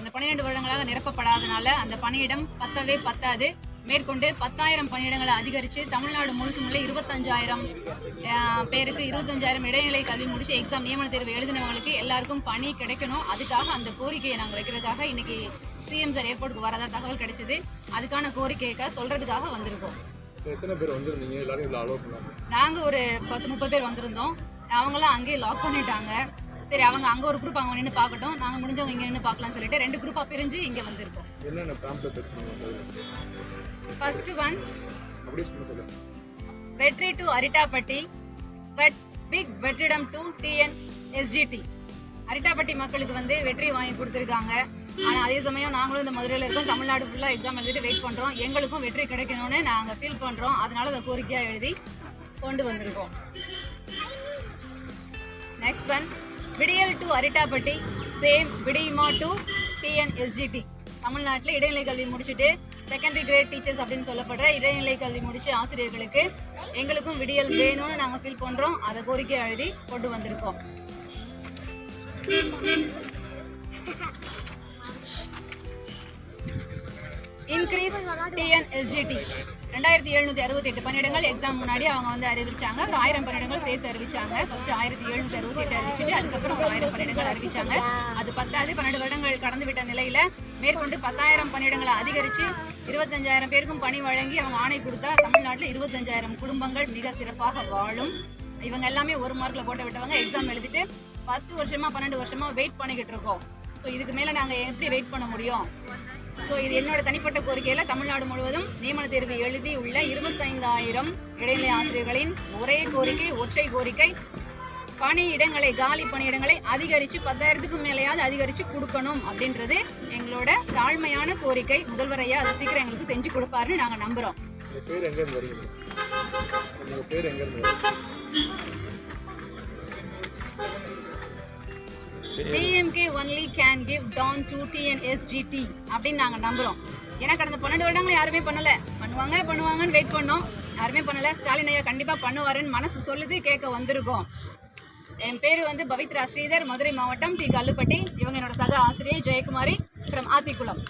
அந்த 12 வருடங்களாக நிரப்பப்படாதனால அந்த பணியிடம் பத்தவே பத்தாது. மேற்கொண்டு 10,000 பணியிடங்களை அதிகரித்து தமிழ்நாடு முழுசும் உள்ள 25,000 பேருக்கு 25,000 இடைநிலை கல்வி முடிச்சு எக்ஸாம் நியமன தேர்வு எழுதினவங்களுக்கு எல்லாருக்கும் பணி கிடைக்கணும். அதுக்காக அந்த கோரிக்கையை நாங்கள் வைக்கிறதுக்காக இன்னைக்கு சிஎம் சார் ஏர்போர்ட்டுக்கு வரதா தகவல் கிடைச்சது. அதுக்கான கோரிக்கையை சொல்றதுக்காக வந்திருக்கோம். எத்தனை பேர் வந்திருந்தீங்க? எல்லாரும் இதில் அலோவ் பண்ணாங்க. நாங்கள் ஒரு 10-30 பேர் வந்திருந்தோம். அவங்களாம் அங்கேயே லாக் பண்ணிட்டாங்க. சரி, அவங்க அங்கே ஒரு குரூப் அவங்க நின்று பார்க்கட்டும், நாங்கள் முடிஞ்சவங்க இங்கே நின்று பார்க்கலாம்னு சொல்லிட்டு 2 குரூப்பாக பிரிஞ்சு இங்கே வந்திருக்கோம். என்னென்ன பேம்ப்ளெட் வச்சுருந்தோம்? ஃபர்ஸ்ட் ஒன் அப்படியே சொல்லுங்க. வெற்றி டு அரிட்டாப்பட்டி, பிக் வெற்றிடம் டு TNSGT. அரிட்டாப்பட்டி மக்களுக்கு வந்து வெற்றி வாங்கி கொடுத்துருக்காங்க. ஆனால் அதே சமயம் நாங்களும் இந்த மதுரையில் இருக்கோம், தமிழ்நாடு ஃபுல்லாக எக்ஸாம் எழுதிட்டு வெயிட் பண்ணுறோம். எங்களுக்கும் வெற்றி கிடைக்கணும்னு நாங்கள் ஃபீல் பண்ணுறோம். அதனால அதை கோரிக்கையாக எழுதி கொண்டு வந்திருக்கோம். நெக்ஸ்ட் ஒன் விடியல் டு அரிட்டாப்பட்டி, சேம் விடியுமா டு TNSGT. தமிழ்நாட்டில் இடைநிலை கல்வி முடிச்சுட்டு செகண்டரி கிரேட் டீச்சர்ஸ் அப்படின்னு சொல்லப்படுற இடைநிலை கல்வி முடிச்ச ஆசிரியர்களுக்கு எங்களுக்கும் விடியல் வேணும்னு நாங்கள் ஃபீல் பண்ணுறோம். அதை கோரிக்கை எழுதி கொண்டு வந்திருக்கோம். இன்க்ரீஸ் TNSGT 2768 பணியிடங்கள் எக்ஸாம் முன்னாடி அவங்க வந்து அறிவிச்சாங்க. ஒரு 1000 பணியிடங்கள் சேர்த்து அறிவிச்சாங்க. ஃபர்ஸ்ட் 1768 அறிவிச்சுட்டு அதுக்கப்புறம் 1000 பணியிடங்கள் அறிவிச்சாங்க. அது 12 வருடங்கள் கடந்து விட்ட நிலையில மேற்கொண்டு 10,000 பணியிடங்களை அதிகரிச்சு 25,000 பேருக்கும் பணி வழங்கி அவங்க ஆணை கொடுத்தா தமிழ்நாட்டில் 25,000 குடும்பங்கள் மிக சிறப்பாக வாழும். இவங்க எல்லாமே ஒரு மார்க்ல போட்டு விட்டவங்க எக்ஸாம் எழுதிட்டு 10 வருஷமா 12 வருஷமா வெயிட் பண்ணிக்கிட்டு இருக்கோம். ஸோ இதுக்கு மேல நாங்க எப்படி வெயிட் பண்ண முடியும்? ஸோ இது என்னோட தனிப்பட்ட கோரிக்கையில் தமிழ்நாடு முழுவதும் நியமன தேர்வு எழுதி உள்ள 25,000 இடைநிலை ஆசிரியர்களின் ஒரே கோரிக்கை, ஒற்றை கோரிக்கை, பணியிடங்களை காலி பணியிடங்களை அதிகரித்து 10,000க்கும் மேலேயாவது அதிகரித்து கொடுக்கணும் அப்படின்றது எங்களோட தாழ்மையான கோரிக்கை. முதல்வர் ஐயா அதை சீக்கிரம் எங்களுக்கு செஞ்சு கொடுப்பாருன்னு நாங்கள் நம்புகிறோம். DMK only can give down to TNSGT அப்படின்னு நாங்கள் நம்புகிறோம். ஏன்னா கடந்த 12 வருடங்கள் யாருமே பண்ணுவாங்கன்னு வெயிட் பண்ணோம். யாருமே பண்ணலை. ஸ்டாலின் ஐயா கண்டிப்பாக பண்ணுவாருன்னு மனசு சொல்லுது, கேட்க வந்திருக்கோம். என் பேர் வந்து பவித்ரா ஸ்ரீதர், மதுரை மாவட்டம் டி. கல்லுப்பட்டி. இவங்க என்னோட சக ஆசிரியை ஜெயக்குமாரி ஃப்ரம் ஆத்திக்குளம்.